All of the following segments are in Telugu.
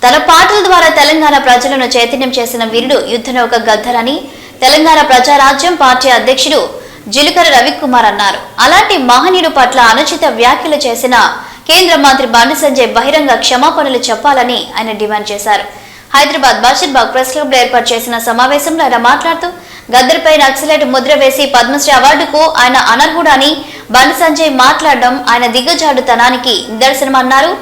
తన పాటల ద్వారా తెలంగాణ ప్రజలను చైతన్యం చేసిన వీరుడు యుద్ధనౌక గద్దర్ అని తెలంగాణ ప్రజారాజ్యం పార్టీ అధ్యక్షుడు జిలుకర రవికుమార్ అన్నారు. అలాంటి మహనీయుడు పట్ల అనుచిత వ్యాఖ్యలు చేసిన కేంద్ర మంత్రి బండి సంజయ్ బహిరంగ క్షమాపణలు చెప్పాలని ఆయన డిమాండ్ చేశారు. హైదరాబాద్ బషీర్బాగ్ ప్రెస్ క్లబ్ లో ఏర్పాటు చేసిన సమావేశంలో ఆయన మాట్లాడుతూ గద్దర్ పై నక్సలైట్ ముద్ర వేసి పద్మశ్రీ అవార్డుకు ఆయన అనర్హుడని బండి సంజయ్ మాట్లాడడం ఆయన దిగజాడుతనానికి నిదర్శనమన్నారు.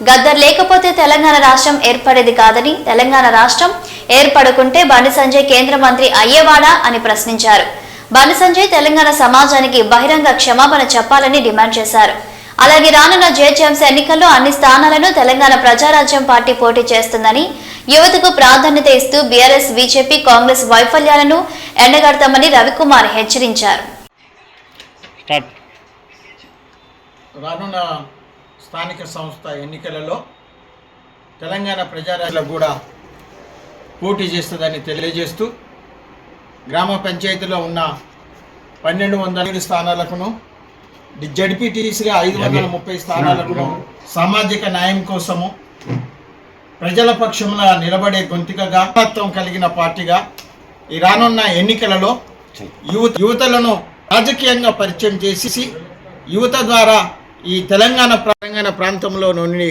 గద్దర్ లేకపోతే తెలంగాణ రాష్ట్రం ఏర్పడేది కాదని, తెలంగాణ రాష్ట్రం ఏర్పడుకుంటే బండి సంజయ్ కేంద్ర మంత్రి అయ్యేవాడా అని ప్రశ్నించారు. బండి సంజయ్ తెలంగాణ సమాజానికి బహిరంగ క్షమాపణ చెప్పాలని డిమాండ్ చేశారు. అలాగే రానున్న జీహెచ్ఎంసీ ఎన్నికల్లో అన్ని స్థానాలను తెలంగాణ ప్రజారాజ్యం పార్టీ పోటీ చేస్తుందని, యువతకు ప్రాధాన్యత ఇస్తూ బీఆర్ఎస్, బీజేపీ, కాంగ్రెస్ వైఫల్యాలను ఎండగడతామని రవికుమార్ హెచ్చరించారు. రానున్న స్థానిక సంస్థ ఎన్నికలలో తెలంగాణ ప్రజారాజ్యం కూడా పోటీ చేస్తుందని తెలియజేస్తూ గ్రామ పంచాయతీలో ఉన్న 1200 స్థానాలకును, జడ్పీటీసీగా 530 స్థానాలకును సామాజిక న్యాయం కోసము ప్రజల పక్షంలో నిలబడే గొంతుకగా తత్వం కలిగిన పార్టీగా ఈ రానున్న ఎన్నికలలో యువతలను రాజకీయంగా పరిచయం చేసి యువత ద్వారా ఈ తెలంగాణ ప్రాంతంలో నుండి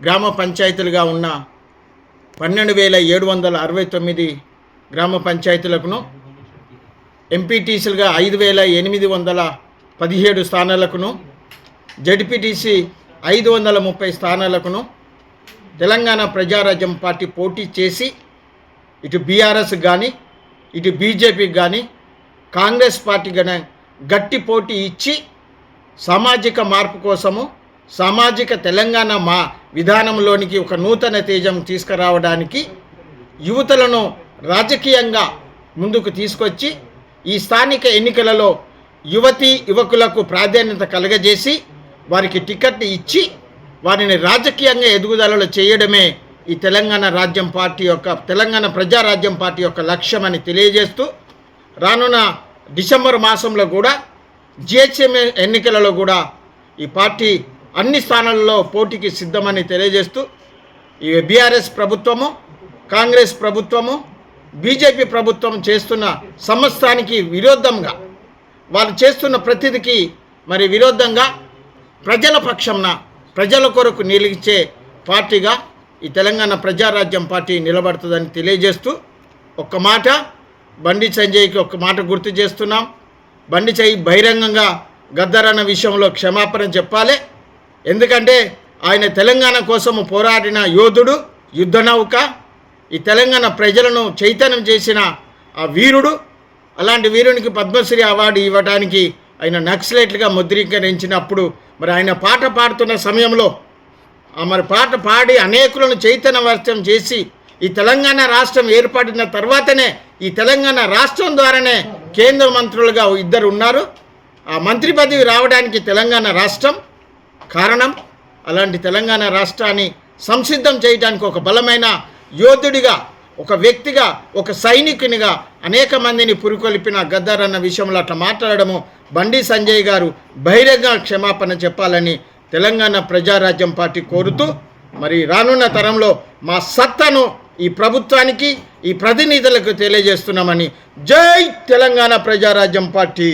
గ్రామ పంచాయతీలుగా ఉన్న 12,769 గ్రామ పంచాయతీలకును, ఎంపీటీసీలుగా 5,817 స్థానాలకును, జడ్పీటీసీ 530 స్థానాలకును తెలంగాణ ప్రజారాజ్యం పార్టీ పోటీ చేసి ఇటు బీఆర్ఎస్ కానీ, ఇటు బీజేపీకి కానీ, కాంగ్రెస్ పార్టీ కానీ గట్టి పోటీ ఇచ్చి సామాజిక మార్పు కోసము, సామాజిక తెలంగాణ విధానంలోనికి ఒక నూతన తేజం తీసుకురావడానికి యువతలను రాజకీయంగా ముందుకు తీసుకొచ్చి ఈ స్థానిక ఎన్నికలలో యువకులకు ప్రాధాన్యత కలగజేసి వారికి టికెట్ ఇచ్చి వారిని రాజకీయంగా ఎదుగుదలలో చేయడమే ఈ తెలంగాణ ప్రజారాజ్యం పార్టీ యొక్క లక్ష్యం అని తెలియజేస్తూ రానున్న డిసెంబర్ మాసంలో కూడా జీహెచ్ఎం ఎన్నికలలో కూడా ఈ పార్టీ అన్ని స్థానాలలో పోటీకి సిద్ధమని తెలియజేస్తూ ఈ బీఆర్ఎస్ ప్రభుత్వము, కాంగ్రెస్ ప్రభుత్వము, బీజేపీ ప్రభుత్వం చేస్తున్న సమస్తానికి విరోధంగా, వాళ్ళు చేస్తున్న ప్రతిదికి విరోధంగా ప్రజల పక్షంన ప్రజల కొరకు నిలిచే పార్టీగా ఈ తెలంగాణ ప్రజారాజ్యం పార్టీ నిలబడుతుందని తెలియజేస్తూ ఒక్క మాట బండి సంజయ్కి ఒక్క మాట గుర్తు చేస్తున్నాం. బండి సంజయ్ బహిరంగంగా గద్దర్ అన్న విషయంలో క్షమాపణ చెప్పాలి. ఎందుకంటే ఆయన తెలంగాణ కోసము పోరాడిన యోధుడు, యుద్ధనౌక, ఈ తెలంగాణ ప్రజలను చైతన్యం చేసిన ఆ వీరుడు. అలాంటి వీరునికి పద్మశ్రీ అవార్డు ఇవ్వడానికి ఆయన నక్సలైట్లుగా ముద్రీకరించినప్పుడు ఆయన పాట పాడుతున్న సమయంలో పాట పాడి అనేకులను చైతన్యవర్తం చేసి ఈ తెలంగాణ రాష్ట్రం ఏర్పడిన తర్వాతనే ఈ తెలంగాణ రాష్ట్రం ద్వారానే కేంద్ర మంత్రులుగా 2 ఉన్నారు. ఆ మంత్రి పదవి రావడానికి తెలంగాణ రాష్ట్రం కారణం. అలాంటి తెలంగాణ రాష్ట్రాన్ని సంసిద్ధం చేయడానికి ఒక బలమైన యోధుడిగా, ఒక వ్యక్తిగా, ఒక సైనికునిగా అనేక మందిని పురికొల్పిన గద్దర్ అన్న విషయంలో అట్లా మాట్లాడము బండి సంజయ్ గారు బహిరంగ క్షమాపణ చెప్పాలని తెలంగాణ ప్రజారాజ్యం పార్టీ కోరుతూ రానున్న తరంలో మా సత్తను ఈ ప్రభుత్వానికి, ఈ ప్రతినిధులకు తెలియజేస్తున్నామని. జై తెలంగాణ ప్రజారాజ్యం పార్టీ.